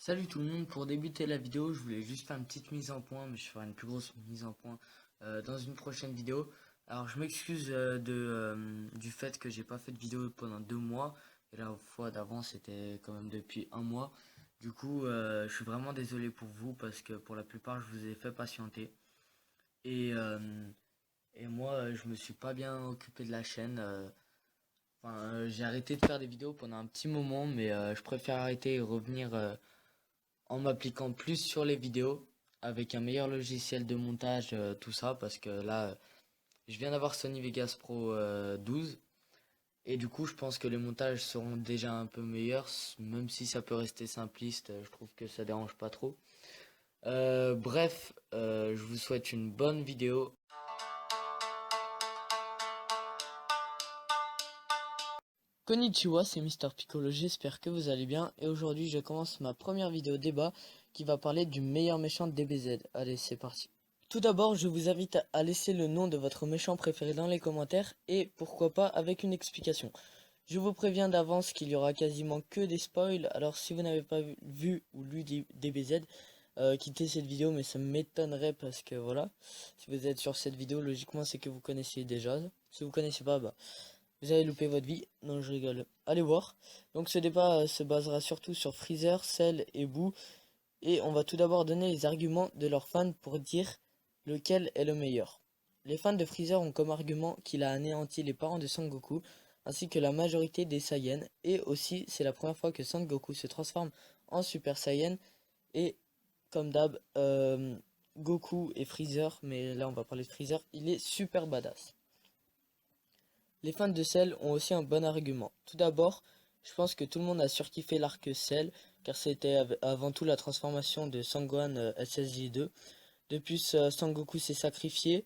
Salut tout le monde, pour débuter la vidéo, je voulais juste faire une petite mise en point, mais je ferai une plus grosse mise en point dans une prochaine vidéo. Alors je m'excuse du fait que j'ai pas fait de vidéo pendant 2 mois, et la fois d'avant c'était quand même depuis un mois. Du coup, je suis vraiment désolé pour vous parce que pour la plupart je vous ai fait patienter. Et, euh, et moi, je me suis pas bien occupé de la chaîne. J'ai arrêté de faire des vidéos pendant un petit moment, mais je préfère arrêter et revenir en m'appliquant plus sur les vidéos avec un meilleur logiciel de montage, tout ça, parce que là, je viens d'avoir Sony Vegas Pro 12 et du coup, je pense que les montages seront déjà un peu meilleurs, même si ça peut rester simpliste, je trouve que ça dérange pas trop. Bref, je vous souhaite une bonne vidéo. Konnichiwa, c'est Mister Piccolo, j'espère que vous allez bien et aujourd'hui je commence ma première vidéo débat qui va parler du meilleur méchant de DBZ. Allez, c'est parti. Tout d'abord, je vous invite à laisser le nom de votre méchant préféré dans les commentaires et pourquoi pas avec une explication. Je vous préviens d'avance qu'il y aura quasiment que des spoils, alors si vous n'avez pas vu ou lu DBZ, quittez cette vidéo, mais ça m'étonnerait parce que voilà, si vous êtes sur cette vidéo, logiquement c'est que vous connaissiez déjà. Si vous connaissez pas, bah vous avez loupé votre vie. Non, je rigole. Allez voir. Donc ce débat se basera surtout sur Freezer, Cell et Boo. Et on va tout d'abord donner les arguments de leurs fans pour dire lequel est le meilleur. Les fans de Freezer ont comme argument qu'il a anéanti les parents de Sangoku, ainsi que la majorité des Saiyans. Et aussi, c'est la première fois que Sangoku se transforme en Super Saiyan. Et comme d'hab, Goku et Freezer, mais là on va parler de Freezer, il est super badass. Les fans de Cell ont aussi un bon argument. Tout d'abord, je pense que tout le monde a surkiffé l'arc Cell, car c'était avant tout la transformation de Sangohan SSJ2. Depuis, Sangoku s'est sacrifié,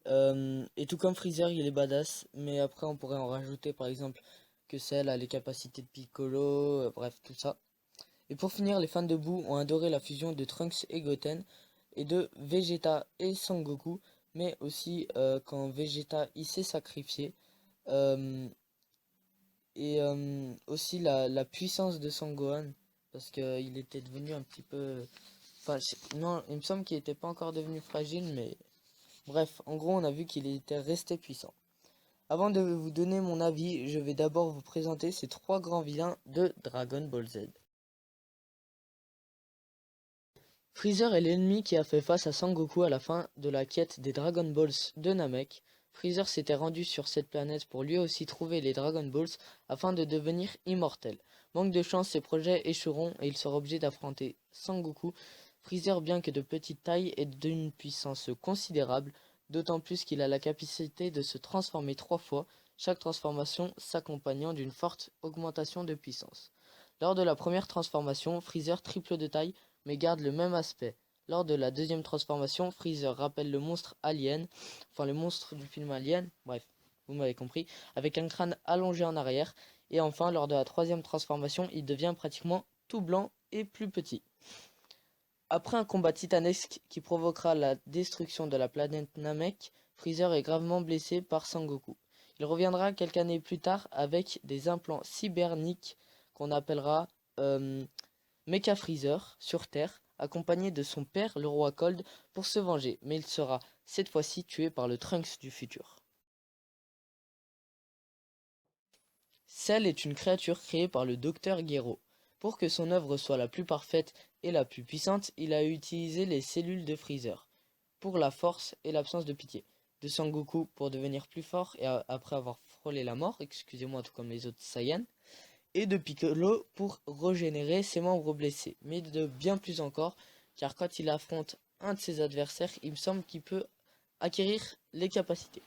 et tout comme Freezer, il est badass, mais après on pourrait en rajouter par exemple que Cell a les capacités de Piccolo, bref, tout ça. Et pour finir, les fans de Boo ont adoré la fusion de Trunks et Goten, et de Vegeta et Sangoku, mais aussi quand Vegeta il s'est sacrifié. Euh, Aussi la puissance de Sangohan, parce qu'il était devenu un petit peu... Enfin, non, il me semble qu'il n'était pas encore devenu fragile, mais... Bref, en gros, on a vu qu'il était resté puissant. Avant de vous donner mon avis, je vais d'abord vous présenter ces trois grands vilains de Dragon Ball Z. Freezer est l'ennemi qui a fait face à Sangoku à la fin de la quête des Dragon Balls de Namek. Freezer s'était rendu sur cette planète pour lui aussi trouver les Dragon Balls afin de devenir immortel. Manque de chance, ses projets échoueront et il sera obligé d'affronter Sangoku. Freezer, bien que de petite taille, est d'une puissance considérable, d'autant plus qu'il a la capacité de se transformer 3 fois, chaque transformation s'accompagnant d'une forte augmentation de puissance. Lors de la première transformation, Freezer triple de taille mais garde le même aspect. Lors de la deuxième transformation, Freezer rappelle le monstre Alien, enfin le monstre du film Alien, bref, vous m'avez compris, avec un crâne allongé en arrière. Et enfin, lors de la troisième transformation, il devient pratiquement tout blanc et plus petit. Après un combat titanesque qui provoquera la destruction de la planète Namek, Freezer est gravement blessé par Sangoku. Il reviendra quelques années plus tard avec des implants cyberniques qu'on appellera Mecha Freezer sur Terre, accompagné de son père, le roi Cold, pour se venger, mais il sera cette fois-ci tué par le Trunks du futur. Cell est une créature créée par le docteur Gero. Pour que son œuvre soit la plus parfaite et la plus puissante, il a utilisé les cellules de Freezer, pour la force et l'absence de pitié, de Sangoku pour devenir plus fort et après avoir frôlé la mort, excusez-moi tout comme les autres Saiyans, et de Piccolo pour régénérer ses membres blessés, mais de bien plus encore, car quand il affronte un de ses adversaires, il me semble qu'il peut acquérir les capacités.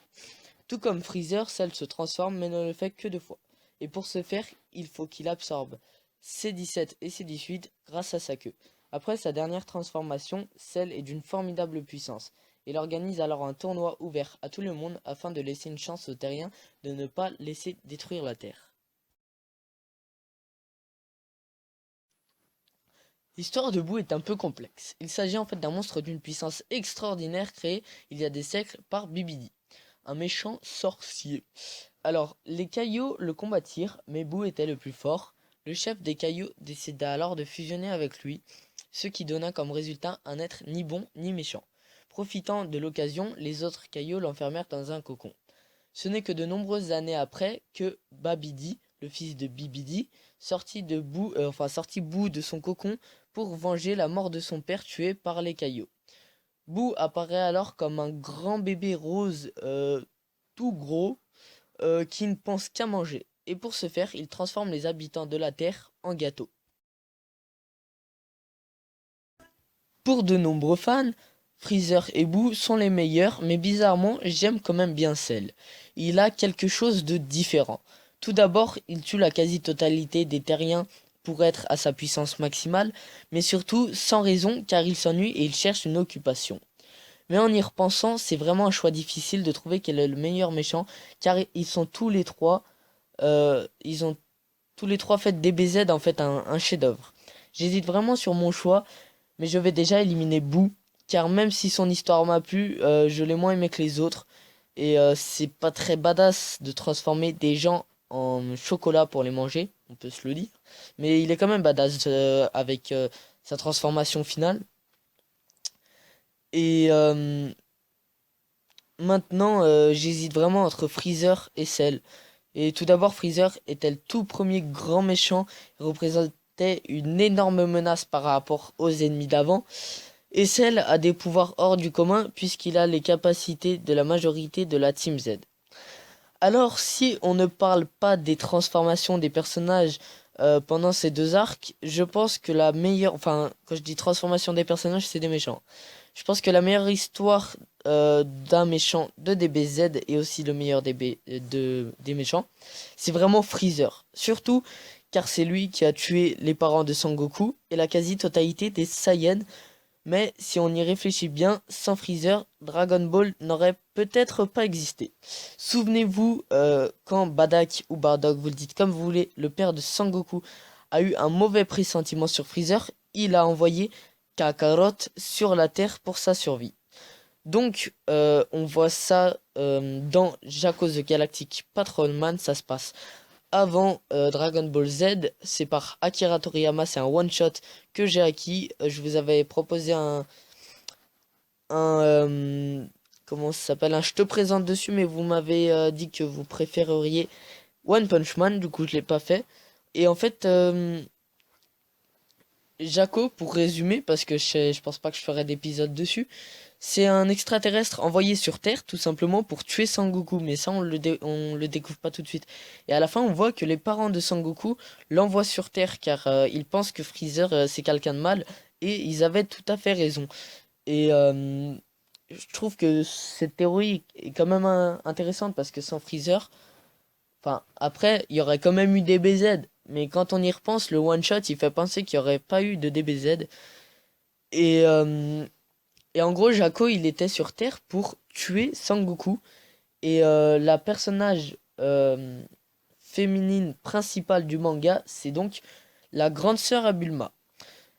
Tout comme Freezer, Cell se transforme mais ne le fait que 2 fois. Et pour ce faire, il faut qu'il absorbe C17 et C18 grâce à sa queue. Après sa dernière transformation, Cell est d'une formidable puissance. Il organise alors un tournoi ouvert à tout le monde afin de laisser une chance aux terriens de ne pas laisser détruire la Terre. L'histoire de Boo est un peu complexe. Il s'agit en fait d'un monstre d'une puissance extraordinaire créé il y a des siècles par Bibidi, un méchant sorcier. Alors, les Kaio le combattirent, mais Boo était le plus fort. Le chef des cailloux décida alors de fusionner avec lui, ce qui donna comme résultat un être ni bon ni méchant. Profitant de l'occasion, les autres cailloux l'enfermèrent dans un cocon. Ce n'est que de nombreuses années après que Babidi, le fils de Bibidi, sortit Boo de son cocon pour venger la mort de son père tué par les cailloux. Boo apparaît alors comme un grand bébé rose tout gros qui ne pense qu'à manger. Et pour ce faire, il transforme les habitants de la Terre en gâteaux. Pour de nombreux fans, Freezer et Boo sont les meilleurs, mais bizarrement, j'aime quand même bien Cell. Il a quelque chose de différent. Tout d'abord, il tue la quasi-totalité des terriens pour être à sa puissance maximale, mais surtout sans raison car il s'ennuie et il cherche une occupation. Mais en y repensant, c'est vraiment un choix difficile de trouver quel est le meilleur méchant, car ils ont tous les trois fait DBZ en fait un chef-d'œuvre. J'hésite vraiment sur mon choix, mais je vais déjà éliminer Boo, car même si son histoire m'a plu, je l'ai moins aimé que les autres. Et c'est pas très badass de transformer des gens en chocolat pour les manger, on peut se le dire. Mais il est quand même badass avec sa transformation finale. Et maintenant, j'hésite vraiment entre Freezer et Cell. Et tout d'abord, Freezer était le tout premier grand méchant, il représentait une énorme menace par rapport aux ennemis d'avant. Et Cell a des pouvoirs hors du commun puisqu'il a les capacités de la majorité de la Team Z. Alors, si on ne parle pas des transformations des personnages pendant ces deux arcs, je pense que la meilleure... Enfin, quand je dis transformation des personnages, c'est des méchants. Je pense que la meilleure histoire d'un méchant de DBZ et aussi le meilleur des méchants, c'est vraiment Freezer. Surtout car c'est lui qui a tué les parents de Sangoku et la quasi-totalité des Saiyans. Mais si on y réfléchit bien, sans Freezer, Dragon Ball n'aurait peut-être pas existé. Souvenez-vous, quand Bardock ou Bardock, vous le dites comme vous voulez, le père de Sangoku, a eu un mauvais pressentiment sur Freezer, il a envoyé Kakarot sur la Terre pour sa survie. Donc, on voit ça dans Jaco the Galactic Patrol Man, ça se passe avant Dragon Ball Z, c'est par Akira Toriyama, c'est un one-shot que j'ai acquis. Je vous avais proposé un comment ça s'appelle, un je te présente dessus, mais vous m'avez dit que vous préféreriez One Punch Man, du coup je l'ai pas fait. Et en fait, Jaco, pour résumer, parce que je pense pas que je ferai d'épisode dessus, c'est un extraterrestre envoyé sur Terre tout simplement pour tuer Sangoku, mais ça on le découvre pas tout de suite. Et à la fin on voit que les parents de Sangoku l'envoient sur Terre car ils pensent que Freezer c'est quelqu'un de mal et ils avaient tout à fait raison. Et je trouve que cette théorie est quand même intéressante parce que sans Freezer, enfin après il y aurait quand même eu DBZ, mais quand on y repense le one shot il fait penser qu'il n'y aurait pas eu de DBZ. Et et en gros, Jaco, il était sur Terre pour tuer Sangoku. Et la personnage féminine principale du manga, c'est donc la grande sœur à Bulma.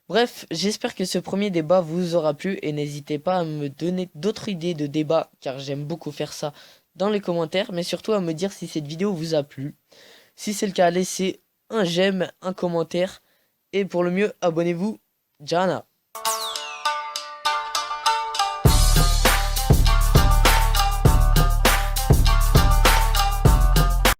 Bref, j'espère que ce premier débat vous aura plu et n'hésitez pas à me donner d'autres idées de débat car j'aime beaucoup faire ça dans les commentaires, mais surtout à me dire si cette vidéo vous a plu. Si c'est le cas, laissez un j'aime, un commentaire et pour le mieux, abonnez-vous. Jana.